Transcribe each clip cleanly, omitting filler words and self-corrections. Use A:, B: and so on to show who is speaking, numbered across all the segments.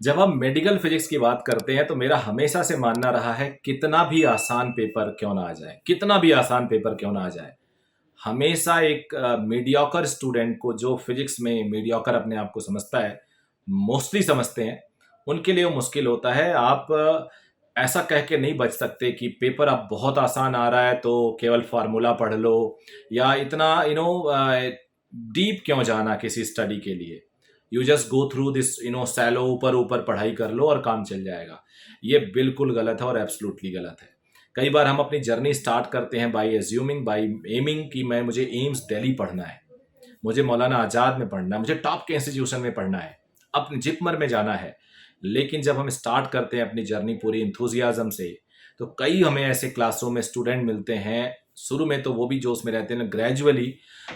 A: जब हम medical physics की बात करते हैं तो मेरा हमेशा से मानना रहा है कितना भी आसान पेपर क्यों ना आ जाए, कितना भी आसान पेपर क्यों ना आ जाए, हमेशा एक मीडियोकर स्टूडेंट को जो फिजिक्स में मीडियोकर अपने आप को समझता है, मोस्टली समझते हैं, उनके लिए वो मुश्किल होता है। आप ऐसा कह के नहीं बच सकते कि पेपर अब बहुत आसान आ रहा है तो केवल फार्मूला पढ़ लो, या इतना डीप क्यों जाना किसी स्टडी के लिए। You just go through this shallow, ऊपर ऊपर पढ़ाई कर लो और काम चल जाएगा। ये बिल्कुल गलत है और एब्सोल्युटली गलत है। कई बार हम अपनी जर्नी स्टार्ट करते हैं बाई एज्यूमिंग, बाई एमिंग कि मैं मुझे एम्स दिल्ली पढ़ना है, मुझे मौलाना आज़ाद में पढ़ना है, मुझे टॉप के इंस्टीट्यूशन में पढ़ना है, अपने जिपमर में जाना है। लेकिन जब हम स्टार्ट करते हैं अपनी जर्नी पूरी इंथुजियाज्म से, तो कई हमें ऐसे क्लासरूम में स्टूडेंट मिलते हैं, शुरू में तो वो भी जोश में रहते हैं, ग्रेजुअली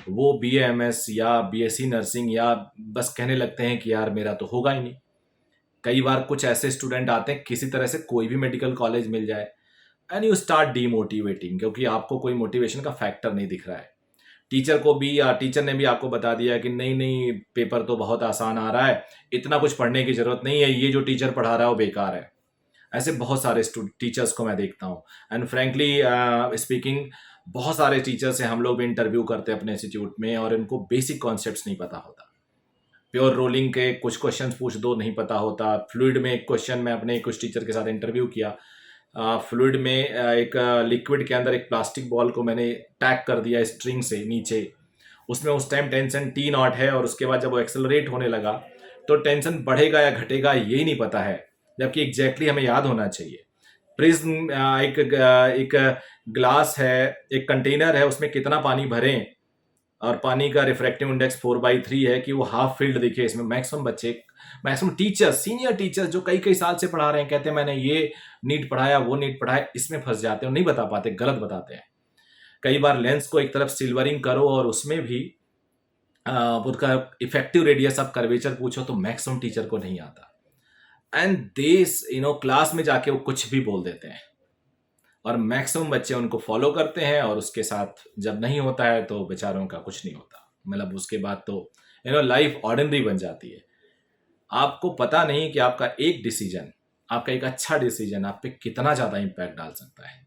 A: वो BA MS या BSc नर्सिंग या बस कहने लगते हैं कि यार मेरा तो होगा ही नहीं। कई बार कुछ ऐसे स्टूडेंट आते हैं किसी तरह से कोई भी मेडिकल कॉलेज मिल जाए, एंड यू स्टार्ट डीमोटिवेटिंग, क्योंकि आपको कोई मोटिवेशन का फैक्टर नहीं दिख रहा है। टीचर को भी, या टीचर ने भी आपको बता दिया कि नहीं नहीं पेपर तो बहुत आसान आ रहा है, इतना कुछ पढ़ने की जरूरत नहीं है, ये जो टीचर पढ़ा रहा है वो बेकार है। ऐसे बहुत सारे टीचर्स को मैं देखता हूँ। एंड फ्रेंकली स्पीकिंग, बहुत सारे टीचर से हम लोग भी इंटरव्यू करते हैं अपने इंस्टीट्यूट में, और इनको बेसिक कॉन्सेप्ट्स नहीं पता होता। प्योर रोलिंग के कुछ क्वेश्चंस पूछ दो, नहीं पता होता। फ्लूइड में एक क्वेश्चन, मैं अपने कुछ टीचर के साथ इंटरव्यू किया, फ्लूइड में एक लिक्विड के अंदर एक प्लास्टिक बॉल को मैंने टैग कर दिया स्ट्रिंग से नीचे, उसमें उस टाइम टेंशन T0 है, और उसके बाद जब वो एक्सेलरेट होने लगा तो टेंशन बढ़ेगा या घटेगा यही नहीं पता है, जबकि एग्जैक्टली हमें याद होना चाहिए। प्रिज्म एक ग्लास है, एक कंटेनर है, उसमें कितना पानी भरें, और पानी का रिफ्रैक्टिव इंडेक्स 4/3 है कि वो हाफ फील्ड दिखे। इसमें मैक्सिमम बच्चे, मैक्सिमम टीचर्स, सीनियर टीचर्स जो कई कई साल से पढ़ा रहे हैं, कहते हैं मैंने ये नीट पढ़ाया, वो नीट पढ़ाया, इसमें फंस जाते हैं, नहीं बता पाते, गलत बताते हैं। कई बार लेंस को एक तरफ सिल्वरिंग करो और उसमें भी उसका इफेक्टिव रेडियस ऑफ कर्वेचर पूछो तो मैक्सिमम टीचर को नहीं आता। एंड दिस क्लास में जाके वो कुछ भी बोल देते हैं, और मैक्सिमम बच्चे उनको फॉलो करते हैं, और उसके साथ जब नहीं होता है तो बेचारों का कुछ नहीं होता। मतलब उसके बाद तो लाइफ ऑर्डिनरी बन जाती है। आपको पता नहीं कि आपका एक डिसीजन, आपका एक अच्छा डिसीजन आप पे कितना ज़्यादा इम्पैक्ट डाल सकता है।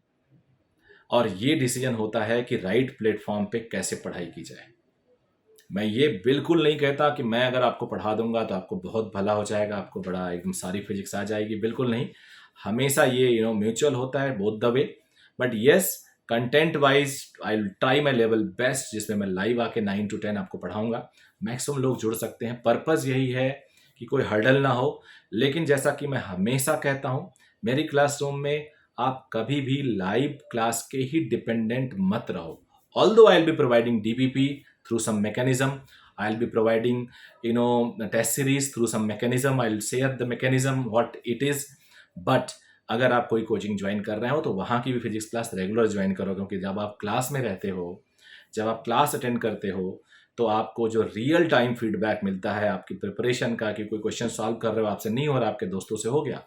A: और ये डिसीजन होता है कि राइट प्लेटफॉर्म पे कैसे पढ़ाई की जाए। मैं ये बिल्कुल नहीं कहता कि मैं अगर आपको पढ़ा दूंगा तो आपको बहुत भला हो जाएगा, आपको बड़ा एकदम सारी फिजिक्स आ जाएगी, बिल्कुल नहीं। हमेशा ये म्यूचुअल होता है, both the way. But yes, content wise I will try my level best, जिसमें मैं लाइव आके 9 to 10 आपको पढ़ाऊंगा। मैक्सिमम लोग जुड़ सकते हैं, पर्पज़ यही है कि कोई हर्डल ना हो। लेकिन जैसा कि मैं हमेशा कहता हूँ, मेरी क्लासरूम में आप कभी भी लाइव क्लास के ही डिपेंडेंट मत रहो। Although I'll be providing DPP through some mechanism, I'll be providing test series through some mechanism, I'll share the mechanism what it is, but अगर आप कोई कोचिंग ज्वाइन कर रहे हो तो वहाँ की भी फिजिक्स क्लास रेगुलर ज्वाइन करो, क्योंकि जब आप क्लास में रहते हो, जब आप क्लास अटेंड करते हो, तो आपको जो रियल टाइम फीडबैक मिलता है आपकी प्रिपरेशन का, कि कोई क्वेश्चन सॉल्व कर रहे हो, आपसे नहीं हो रहा, आपके दोस्तों से हो गया।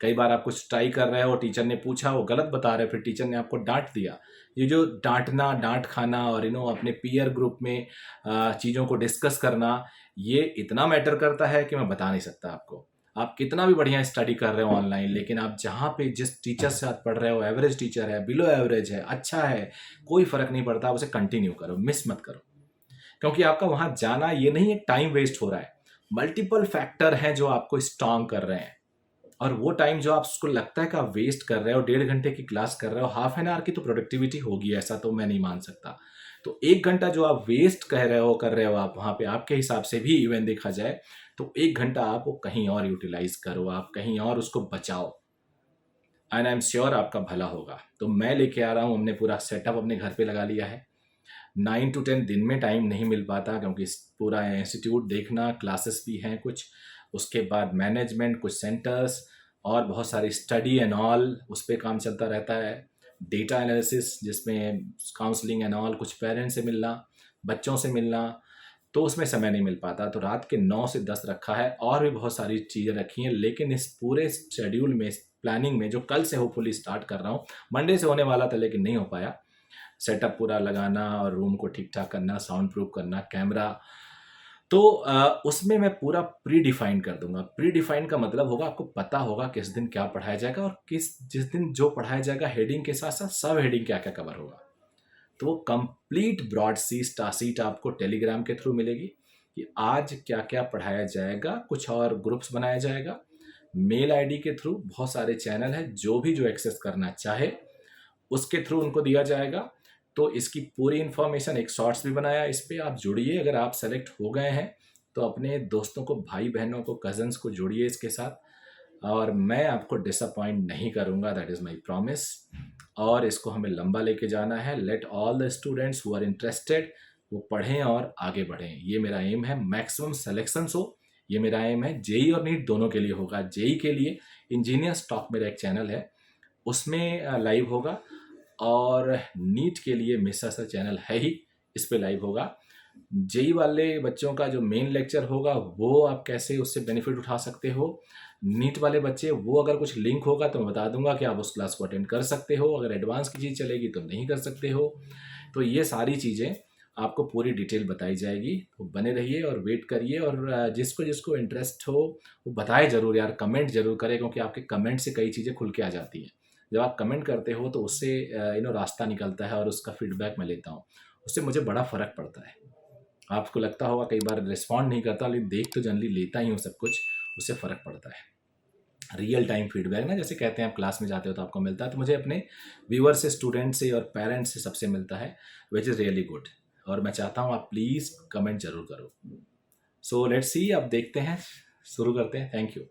A: कई बार आप कुछ ट्राई कर रहे हो, टीचर ने पूछा, वो गलत बता रहे, फिर टीचर ने आपको डांट दिया। ये जो डांटना, डांट खाना, और अपने पीयर ग्रुप में चीज़ों को डिस्कस करना, ये इतना मैटर करता है कि मैं बता नहीं सकता आपको। आप कितना भी बढ़िया स्टडी कर रहे हो ऑनलाइन, लेकिन आप जहाँ पे जिस टीचर से साथ पढ़ रहे हो, एवरेज टीचर है, बिलो एवरेज है, अच्छा है, कोई फ़र्क नहीं पड़ता, आप उसे कंटिन्यू करो, मिस मत करो। क्योंकि आपका वहाँ जाना ये नहीं एक टाइम वेस्ट हो रहा है, मल्टीपल फैक्टर हैं जो आपको स्ट्रांग कर रहे हैं। और वो टाइम जो आपको लगता है कि आप वेस्ट कर रहे हो, 1.5 घंटे की क्लास कर रहे हो, हाफ एन आवर की तो प्रोडक्टिविटी होगी, ऐसा तो मैं नहीं मान सकता। तो 1 घंटा जो आप वेस्ट कह रहे हो, कर रहे हो, आप वहाँ पे आपके हिसाब से भी इवन देखा जाए तो 1 घंटा आप वो कहीं और यूटिलाइज करो, आप कहीं और उसको बचाओ, एंड आई एम श्योर आपका भला होगा। तो मैं लेके आ रहा हूँ, हमने पूरा सेटअप अपने घर पे लगा लिया है। 9 to 10 दिन में टाइम नहीं मिल पाता, क्योंकि पूरा इंस्टीट्यूट देखना, क्लासेस भी हैं कुछ, उसके बाद मैनेजमेंट, कुछ सेंटर्स, और बहुत सारी स्टडी एंड ऑल, उस पर काम चलता रहता है। डेटा एनालिसिस, जिसमें काउंसलिंग एंड ऑल, कुछ पेरेंट्स से मिलना, बच्चों से मिलना, तो उसमें समय नहीं मिल पाता। तो रात के 9 से 10 रखा है, और भी बहुत सारी चीज़ें रखी हैं। लेकिन इस पूरे शेड्यूल में, प्लानिंग में, जो कल से होपफुली स्टार्ट कर रहा हूँ, मंडे से होने वाला था लेकिन नहीं हो पाया, सेटअप पूरा लगाना और रूम को ठीक ठाक करना, साउंड प्रूफ करना, कैमरा तो उसमें मैं पूरा प्री डिफाइन कर दूंगा। प्री डिफाइन का मतलब होगा आपको पता होगा किस दिन क्या पढ़ाया जाएगा, और जिस दिन जो पढ़ाया जाएगा हेडिंग के साथ साथ सब हेडिंग क्या क्या कवर होगा। तो वो कंप्लीट ब्रॉड सीट आपको टेलीग्राम के थ्रू मिलेगी कि आज क्या क्या पढ़ाया जाएगा। कुछ और ग्रुप्स बनाया जाएगा मेल आईडी के थ्रू, बहुत सारे चैनल हैं, जो एक्सेस करना चाहे उसके थ्रू उनको दिया जाएगा। तो इसकी पूरी इन्फॉर्मेशन, एक शॉर्ट्स भी बनाया, इस पर आप जुड़िए। अगर आप सेलेक्ट हो गए हैं तो अपने दोस्तों को, भाई बहनों को, कजन्स को जोड़िए इसके साथ, और मैं आपको डिसअपॉइंट नहीं करूंगा, दैट इज़ माई प्रॉमिस। और इसको हमें लंबा लेके जाना है। Let all the students who are interested वो पढ़ें और आगे बढ़ें, ये मेरा एम है। मैक्सिमम सेलेक्शंस हो, ये मेरा एम है। जेई और नीट दोनों के लिए होगा। जेई के लिए इंजीनियर टॉक मेरा एक चैनल है, उसमें लाइव होगा, और नीट के लिए मेरा सा चैनल है ही, इस पे लाइव होगा। जेई वाले बच्चों का जो मेन लेक्चर होगा वो आप कैसे उससे बेनिफिट उठा सकते हो। नीट वाले बच्चे, वो अगर कुछ लिंक होगा तो मैं बता दूंगा कि आप उस क्लास को अटेंड कर सकते हो। अगर एडवांस की चीज़ चलेगी तो नहीं कर सकते हो। तो ये सारी चीज़ें आपको पूरी डिटेल बताई जाएगी। तो बने रहिए और वेट करिए, और जिसको जिसको इंटरेस्ट हो वो बताए ज़रूर यार, कमेंट ज़रूर करें, क्योंकि आपके कमेंट से कई चीज़ें खुल के आ जाती हैं। जब आप कमेंट करते हो तो उससे रास्ता निकलता है, और उसका फीडबैक मैं लेता हूँ, उससे मुझे बड़ा फ़र्क पड़ता है। आपको लगता होगा कई बार रिस्पॉन्ड नहीं करता, लेकिन देख तो जनरली लेता ही हूँ सब कुछ, उससे फ़र्क पड़ता है। रियल टाइम फीडबैक ना, जैसे कहते हैं आप क्लास में जाते हो तो आपको मिलता है, तो मुझे अपने व्यूअर से, स्टूडेंट से और पेरेंट्स से सबसे मिलता है, विच इज़ रियली गुड। और मैं चाहता हूँ आप प्लीज़ कमेंट जरूर करो। सो लेट्स सी, अब देखते हैं, शुरू करते हैं। Thank you.